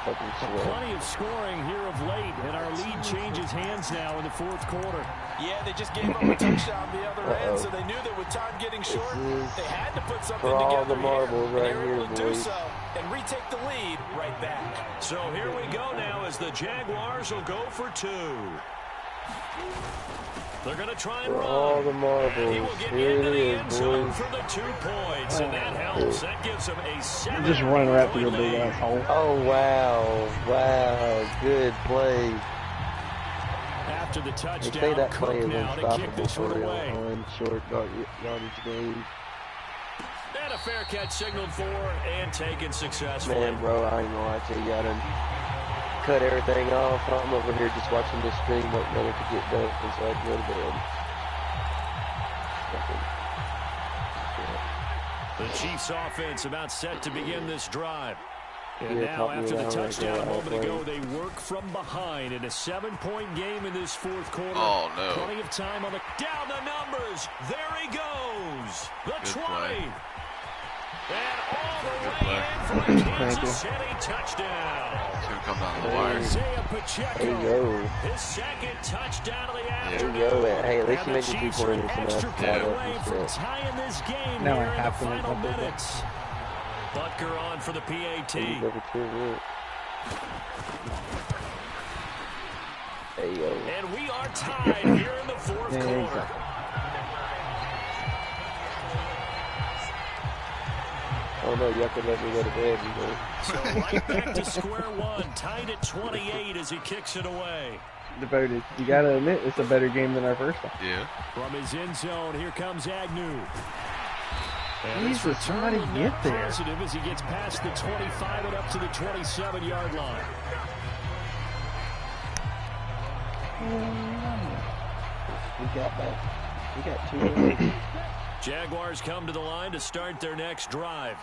Fucking sweat. Plenty of scoring here of late, and our lead changes hands now in the fourth quarter. Yeah, they just gave up a touchdown the other end, so they knew that with time getting short, they had to put something for all together the marbles here, right and they were able here, to do boys. so and retake the lead right back. So here we go now as the Jaguars will go for 2. They're going to try and For run. all the And he will marbles. get Here into it the is, end zone boys. for the 2 points, and that helps. That gives them a 7. Just running right through your big asshole. Oh, wow. Wow. Good play. After the They say touchdown, that play Cook is now to kick unstoppable this for one real away. on short yardage games. And a fair catch signaled for and taken successfully. Man, bro, I ain't gonna lie to you. I done cut everything off. I'm over here just watching this stream, waiting on it to get done, and so I can go to bed. The Chiefs offense about set to begin this drive. And Yeah, now taught me after the how to go touchdown a out moment playing. ago, they work from behind in a 7-point game in this fourth quarter. Oh, no. Plenty of time on the down the numbers. There he goes. The Good 20. play. And all the Good way play. in for a Kansas City touchdown. It's gonna come down to the wire. Isaiah There you Pacheco, go. his second touchdown of the There afternoon. you go. Hey, at least And you the made the Chiefs 2 are an pointers and extra that's point Yeah. away from tying this game Now here I in the have to make final my big one. minutes. Butker on for the PAT. There you go. There you go. And we are tied here in the fourth Yeah, quarter. exactly. Oh no, y'all could let me go to bed. You know. So right back to square one, tied at 28 as he kicks it away. Devoted. You gotta admit, it's a better game than our first one. Yeah. From his end zone, here comes Agnew. And Jesus, his somebody return will get not there. positive as he gets past the 25 and up to the 27-yard line. We got back. We got 2 minutes. Jaguars come to the line to start their next drive.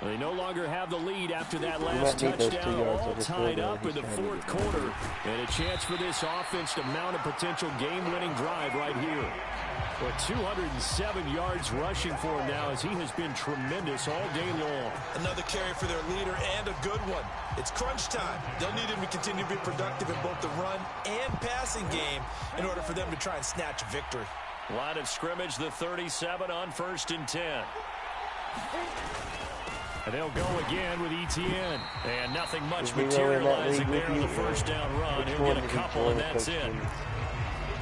They no longer have the lead after that last might need those 2 touchdown, yards all of this tied field up goal. in the He's trying to fourth get quarter. And a chance for this offense to mount a potential game-winning drive right here. But 207 yards rushing for him now as he has been tremendous all day long. Another carry for their leader and a good one. It's crunch time. They'll need him to continue to be productive in both the run and passing game in order for them to try and snatch a victory. Line of scrimmage, the 37 on 1st and 10. And they'll go again with ETN. And nothing much Is he rolling that materializing league there with on the you? first down run. Which He'll one get a did he couple, join and the that's coach it. team?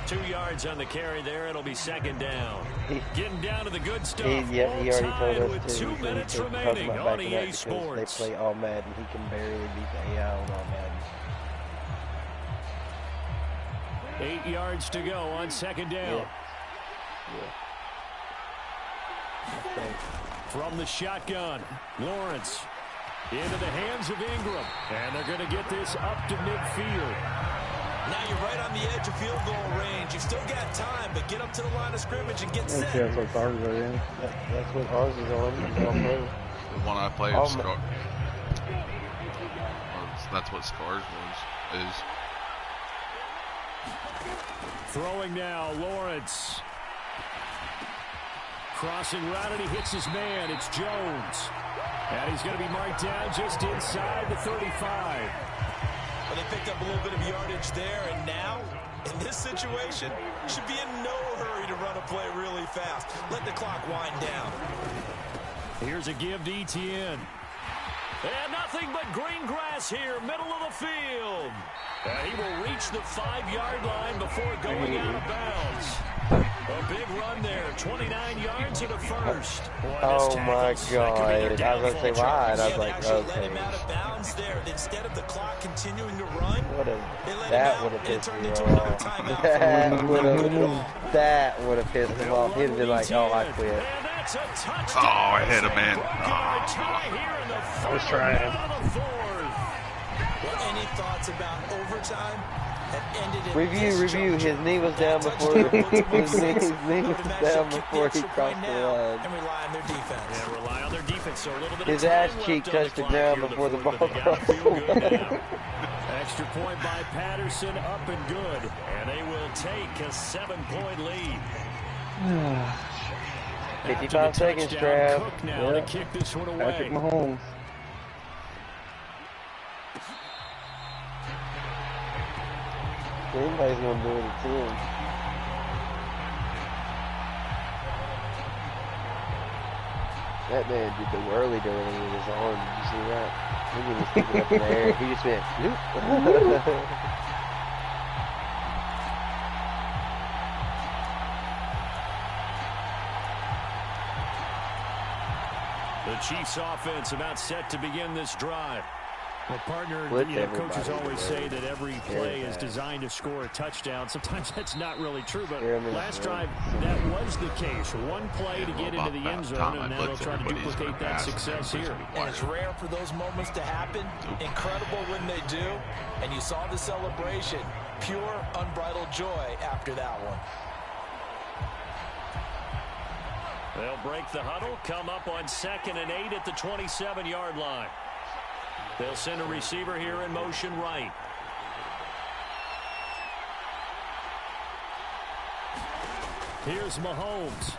2 yards on the carry there. It'll be second down. Getting down to the good stuff. He already told us with to. 2 minutes remaining on EA Sports. They play all Madden. He can barely beat the AI on all Madden. 8 yards to go on second down. Okay. From the shotgun, Lawrence into the hands of Ingram. And they're going to get this up to midfield. Now you're right on the edge of field goal range. You've still got time, but get up to the line of scrimmage and get set. That's what ours are in. That's what ours is on. The one I play is Scar. That's what Scars is. Throwing now, Lawrence. Crossing route, and he hits his man. It's Jones. And he's going to be marked down just inside the 35. Well, they picked up a little bit of yardage there, and now, in this situation, should be in no hurry to run a play really fast. Let the clock wind down. Here's a give to Etienne. And nothing but green grass here, middle of the field. And he will reach the 5-yard line before going out of bounds. A big run there, 29 yards in the first. Oh my God! I was going to say why, and I was like, Let okay. him out of bounds there. Instead of the clock continuing to run, That would have pissed me off. That would have pissed him off. He'd have been like, oh, I quit. Oh, I hit him, man. I was trying. Well, any thoughts about overtime? Review. His knee was down before his knee was down before he crossed the line. And rely on their defense. Yeah, rely on their defense. So a little bit His of ass time cheek left on touched the ground before the ball crossed the line. Extra point by Patterson, up and good. And they will take a 7-point lead. 55 seconds, Trav. Cook now to kick this one away. Patrick Mahomes. Anybody's going to do it at 10. That man did the whirly-dirly with his arm. Did you see that? He didn't even stick it up in the air. He just went, whoop. The Chiefs offense about set to begin this drive. Well, partner, coaches always say that every play is designed to score a touchdown. Sometimes that's not really true, but last drive, that was the case. One play to get into the end zone, and now they'll try to duplicate that success here. And it's rare for those moments to happen. Incredible when they do. And you saw the celebration. Pure, unbridled joy after that one. They'll break the huddle, come up on 2nd and 8 at the 27-yard line. They'll send a receiver here in motion right. Here's Mahomes.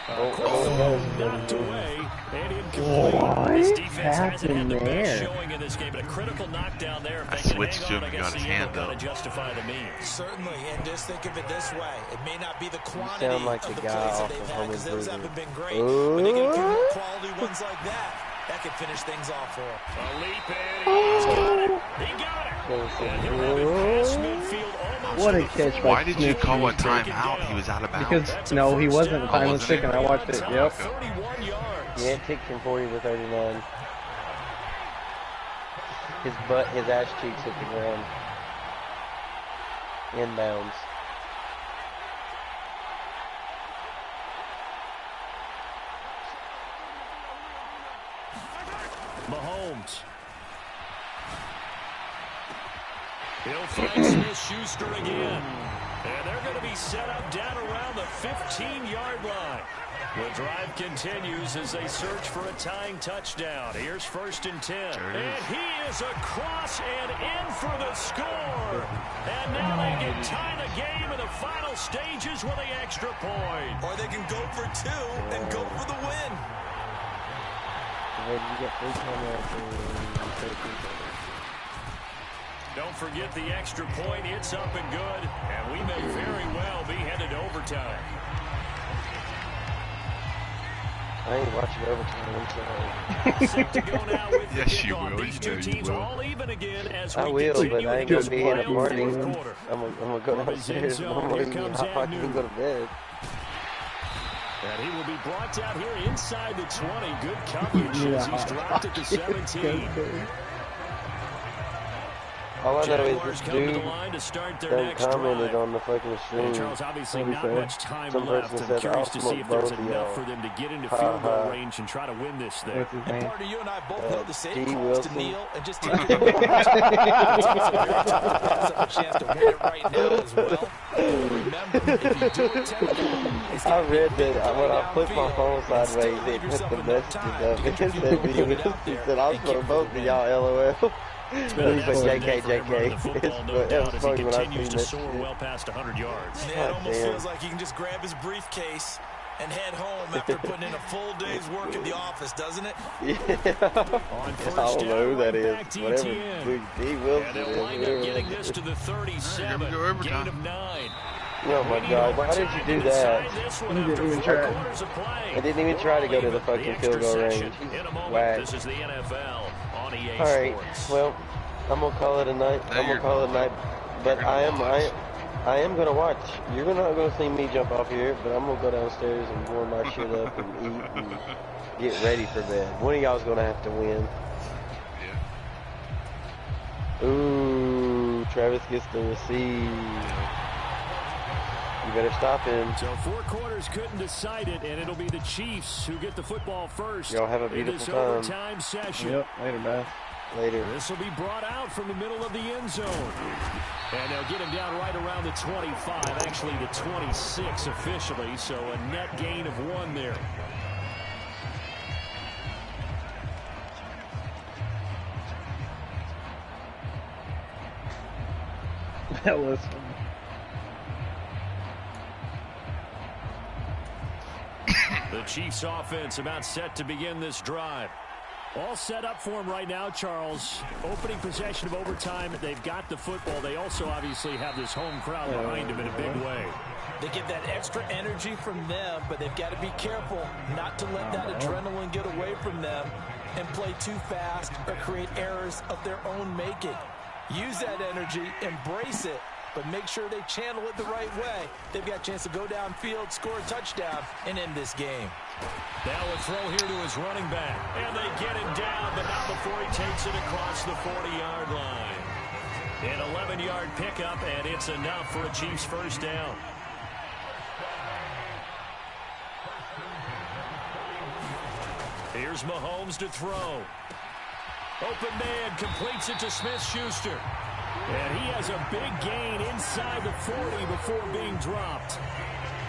Knocked away and incomplete. This defense hasn't had the best showing in this game, but a critical knockdown there. I switched to him and got his hand up. Justify the means. Certainly, and just think of it this way. It may not be the quantity sound like of the the guy plays that off they've of had, Home because those Improvement. haven't been great. But they get a few more quality ones like that could finish things off for him. A leap in. He's got it. He got it. And he'll have it past midfield almost. What a catch by Why did you Smith. call a timeout? He was out of bounds. Because, no, he wasn't. Time was ticking. I watched it. Yep. 31 yards. Yeah, it ticked from 40 to 39. His ass cheeks hit the ground. Inbounds. Mahomes. He'll find Smith-Schuster again. And they're going to be set up down around the 15-yard line. The drive continues as they search for a tying touchdown. Here's 1st and 10. And he is across and in for the score. And now they can tie the game in the final stages with the extra point. Or they can go for 2 and go for the win. Don't forget the extra point. It's up and good. And we may very well be headed to overtime. I ain't watching overtime, Set to go now with the Yes, you kickoff. will. These You two know you teams will. all even again as I we will, continue but I ain't in gonna this be in a wild party. fourth I'm quarter. gonna go From his downstairs. end I'm zone, gonna here be comes hot pocket Agnew. and go to bed. And he will be brought down here inside the 20. Good coverage as he's dropped at the 17. All I know Jaguars is come this to the dude line to start their done next commented drive. on the fucking stream. And Charles, obviously What'd he not say? much time Some left. person I'm said, curious "I'll to see smoke if there's both of enough y'all." for them to get into Ha, field goal ha. range and try to win this thing. What's his And name? Party, you and I both know the same D. calls to Wilson. kneel and just take it. It's a very tough to pass up a chance to win it right now as well. Remember, if you do it technically, I read that when I flipped my phone sideways, it put the messages up. It said, "I'll smoke both of y'all, LOL." It's been an He's like, excellent day JK, for him running the JK. football, no It doubt, was as he funny when I continues seen to soar that well past 100 yards. it God almost damn. feels like he can just grab his briefcase and head home after putting in a full day's work at the office, doesn't it? Yeah. On I first don't down, know who that right is. back to Whatever ETN. Big D. And Wilson they'll is. wind up whoever getting that this is. to the 37. Here we go, overtime. Gain of 9. Oh my God! Why did you do that? He didn't even try. I didn't even try to go to the fucking field goal range. In a moment, Whack. this is the NFL on EA All right. Sports. Well, I'm gonna call it a night. I'm gonna call it a night. But I am gonna watch. You're not gonna see me jump off here, but I'm gonna go downstairs and warm my shit up and eat and get ready for bed. One of y'all's gonna have to win. Yeah. Ooh, Travis gets the receive. You better stop him. So 4 quarters couldn't decide it, and it'll be the Chiefs who get the football first. Y'all have a in this beautiful time. overtime session. Yep, later, man. Later. This will be brought out from the middle of the end zone. And they'll get him down right around the 25, actually the 26 officially, so a net gain of 1 there. That was funny. The Chiefs offense about set to begin this drive. All set up for him right now, Charles. Opening possession of overtime. They've got the football. They also obviously have this home crowd behind them in a big way. They get that extra energy from them, but they've got to be careful not to let that adrenaline get away from them and play too fast or create errors of their own making. Use that energy, embrace it, but make sure they channel it the right way. They've got a chance to go downfield, score a touchdown, and end this game. Now a throw here to his running back. And they get him down, but not before he takes it across the 40-yard line. An 11-yard pickup, and it's enough for a Chiefs first down. Here's Mahomes to throw. Open man completes it to Smith-Schuster. And he has a big gain inside the 40 before being dropped.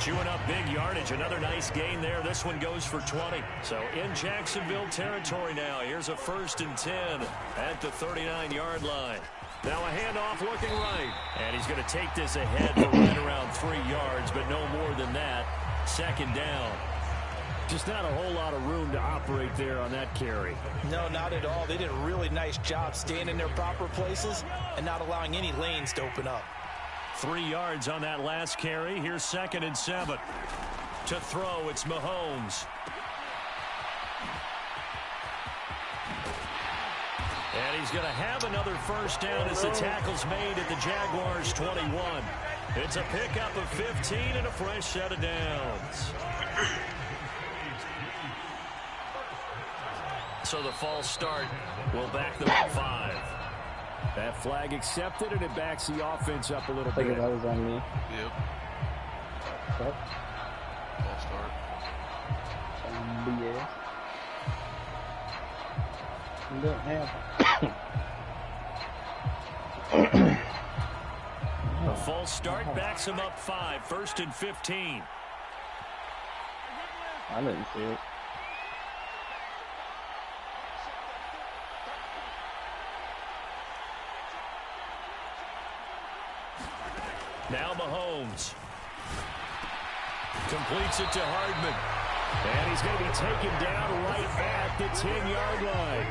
Chewing up big yardage. Another nice gain there. This one goes for 20. So in Jacksonville territory now. Here's a 1st and 10 at the 39-yard line. Now a handoff looking right. And he's going to take this ahead for right around 3 yards, but no more than that. 2nd down. Just not a whole lot of room to operate there on that carry. No, not at all. They did a really nice job staying in their proper places and not allowing any lanes to open up. 3 yards on that last carry. Here's 2nd and 7. To throw, it's Mahomes. And he's going to have another first down as the tackle's made at the Jaguars' 21. It's a pickup of 15 and a fresh set of downs. So the false start will back them up 5. That flag accepted, and it backs the offense up a little I think bit. that was on me. Yep. Yep. False start. BS. You don't have A false start backs him up 5. 1st and 15. I didn't see it. Now Mahomes. Completes it to Hardman. And he's going to be taken down right at the 10-yard line.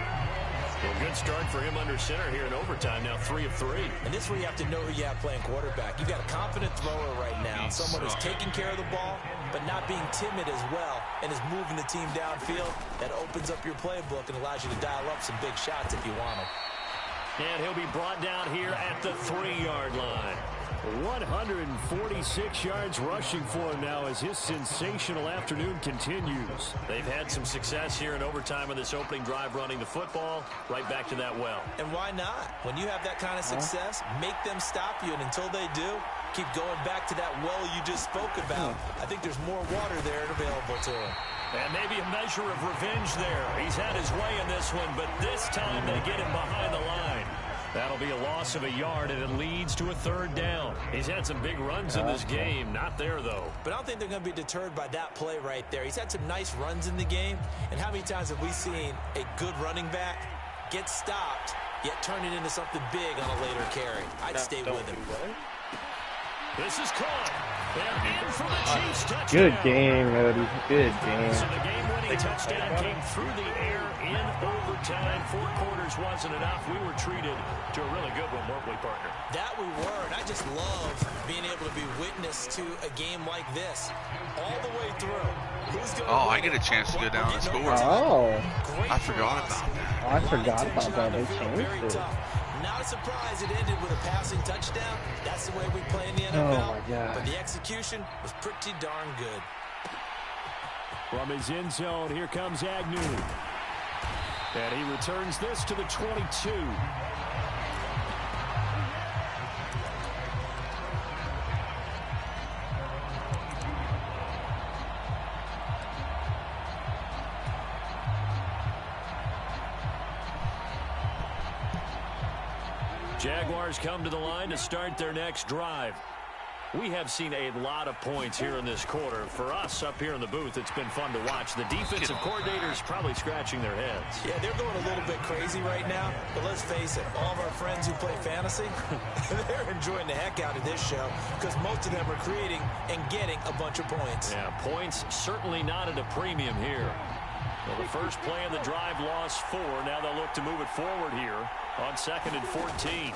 Well, good start for him under center here in overtime. Now 3 of 3. And this is where you have to know who you have playing quarterback. You've got a confident thrower right now, someone who's taking care of the ball, but not being timid as well, and is moving the team downfield. That opens up your playbook and allows you to dial up some big shots if you want them. And he'll be brought down here at the 3-yard line. 146 yards rushing for him now as his sensational afternoon continues. They've had some success here in overtime on this opening drive running the football. Right back to that well. And why not? When you have that kind of success, make them stop you. And until they do, keep going back to that well you just spoke about. I think there's more water there available to him. And maybe a measure of revenge there. He's had his way in this one, but this time they get him behind the line. That'll be a loss of a yard, and it leads to a 3rd down. He's had some big runs in this game. Not there, though. But I don't think they're going to be deterred by that play right there. He's had some nice runs in the game. And how many times have we seen a good running back get stopped, yet turn it into something big on a later carry? I'd stay with him. This is caught. They're in for the Chiefs touchdown. Good game, Rody. Good game. So the game-winning touchdown came through the air in overtime. 4 quarters wasn't enough. We were treated to a really good one, weren't we, partner? That we were, and I just love being able to be witness to a game like this all the way through. Oh, I get a chance to go down and score. Oh. I forgot about that. I forgot about that. They changed it. Not a surprise it ended with a passing touchdown. That's the way we play in the NFL. Oh, my God. But the execution was pretty darn good. From his end zone, here comes Agnew. And he returns this to the 22. Jaguars come to the line to start their next drive. We have seen a lot of points here in this quarter. For us up here in the booth, it's been fun to watch. The defensive coordinators probably scratching their heads. Yeah, they're going a little bit crazy right now. But let's face it, all of our friends who play fantasy, they're enjoying the heck out of this show because most of them are creating and getting a bunch of points. Yeah, points certainly not at a premium here. Well, the first play of the drive lost 4. Now they'll look to move it forward here on 2nd and 14.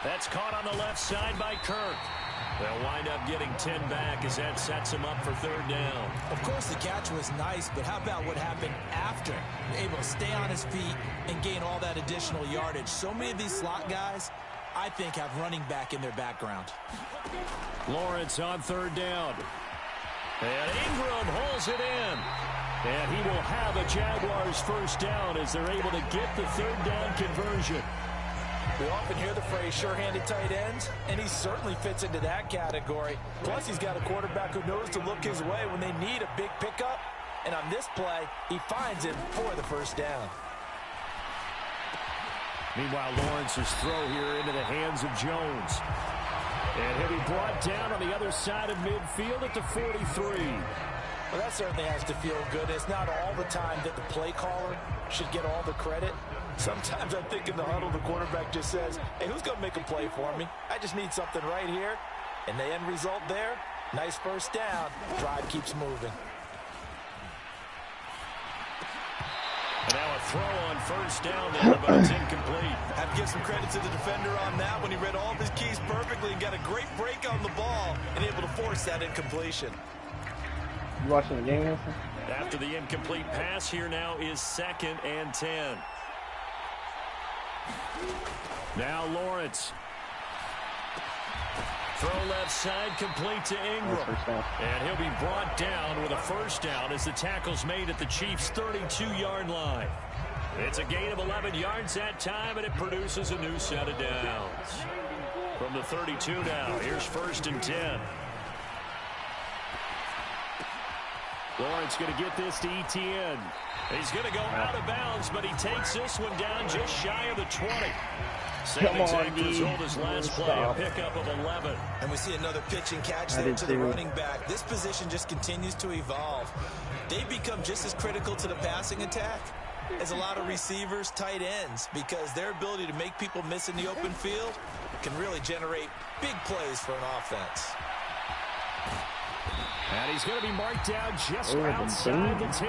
That's caught on the left side by Kirk. They'll wind up getting 10 back as that sets him up for 3rd down. Of course, the catch was nice, but how about what happened after? Able to stay on his feet and gain all that additional yardage. So many of these slot guys, I think, have running back in their background. Lawrence on 3rd down. And Ingram holds it in. And he will have a Jaguars 1st down as they're able to get the 3rd down conversion. We often hear the phrase sure-handed tight ends, and he certainly fits into that category. Plus, he's got a quarterback who knows to look his way when they need a big pickup. And on this play, he finds him for the 1st down. Meanwhile, Lawrence's throw here into the hands of Jones. And he'll be brought down on the other side of midfield at the 43. Well, that certainly has to feel good. It's not all the time that the play caller should get all the credit. Sometimes I think in the huddle, the quarterback just says, hey, who's going to make a play for me? I just need something right here. And the end result there, nice 1st down. Drive keeps moving. And now a throw on 1st down there, but it's incomplete. Have to give some credit to the defender on that when he read all of his keys perfectly and got a great break on the ball and able to force that incompletion. You watching the game, Wilson? After the incomplete pass, here now is 2nd and 10. Now Lawrence. Throw left side, complete to Ingram. And he'll be brought down with a 1st down as the tackle's made at the Chiefs' 32-yard line. It's a gain of 11 yards that time, and it produces a new set of downs. From the 32 now, here's 1st and 10. Lawrence going to get this to Etienne. He's going to go out of bounds, but he takes this one down just shy of the 20. Same exact result as last play, a pickup of 11. And we see another pitch and catch there to the running back. This position just continues to evolve. They become just as critical to the passing attack as a lot of receivers, tight ends, because their ability to make people miss in the open field can really generate big plays for an offense. And he's going to be marked down just outside the 10.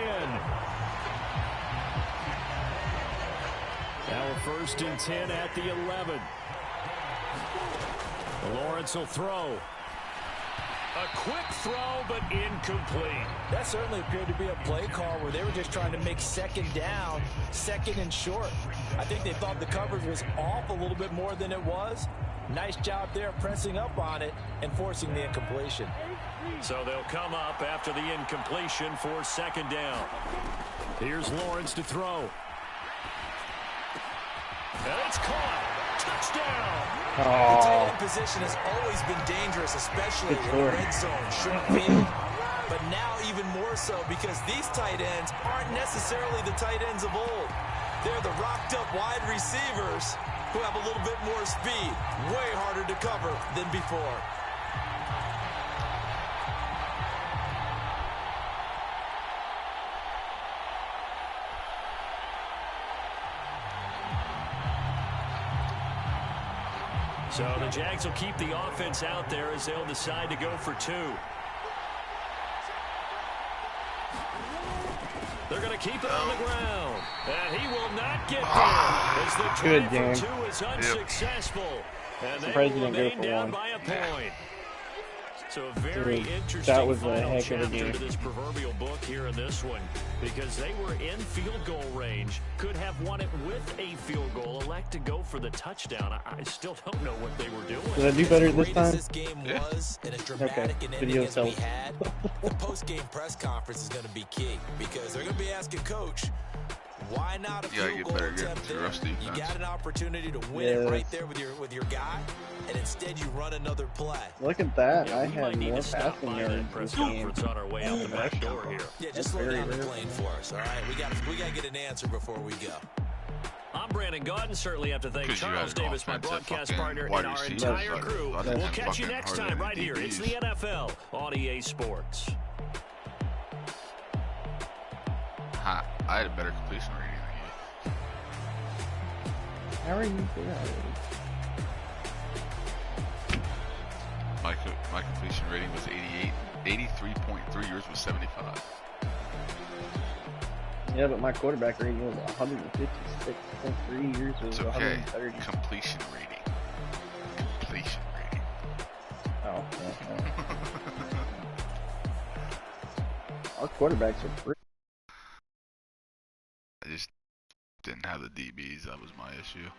First and 10 at the 11. Lawrence will throw. A quick throw, but incomplete. That certainly appeared to be a play call where they were just trying to make second down, second and short. I think they thought the coverage was off a little bit more than it was. Nice job there pressing up on it and forcing the incompletion. So they'll come up after the incompletion for second down. Here's Lawrence to throw. And it's caught. Touchdown. The tight end position has always been dangerous, especially in the red zone, short field. But now even more so because these tight ends aren't necessarily the tight ends of old. They're the rocked-up wide receivers who have a little bit more speed, way harder to cover than before. So the Jags will keep the offense out there as they'll decide to go for 2. They're going to keep it on the ground. And he will not get there as the try for 2 is unsuccessful. And they will remain down by a point. So a very interesting final chapter to this proverbial book here in this one, because they were in field goal range, could have won it with a field goal, elect to go for the touchdown. I still don't know what they were doing. Did I do better this time? This game was, and as dramatic an ending as we had, the post-game press conference is going to be key, because they're going to be asking Coach, why not a field goal attempt there? You got an opportunity to win it right there with your guy, and instead you run another play. Look at that. I had more passing yards this game. On our way out the back door here. Yeah, just slow down the plane for us, all right? We got to get an answer before we go. I'm Brandon Gaudin. Certainly have to thank Charles Davis, my broadcast partner, and our entire crew. We'll catch you next time right here. It's the NFL on EA Sports. I had a better completion rating than you. How are you doing that? My completion rating was 88. 83.3. Yours was 75. Yeah, but my quarterback rating was 156.3. Yours was 130. Completion rating. Completion rating. Oh, yeah. Our quarterbacks are pretty. I just didn't have the DBs. That was my issue.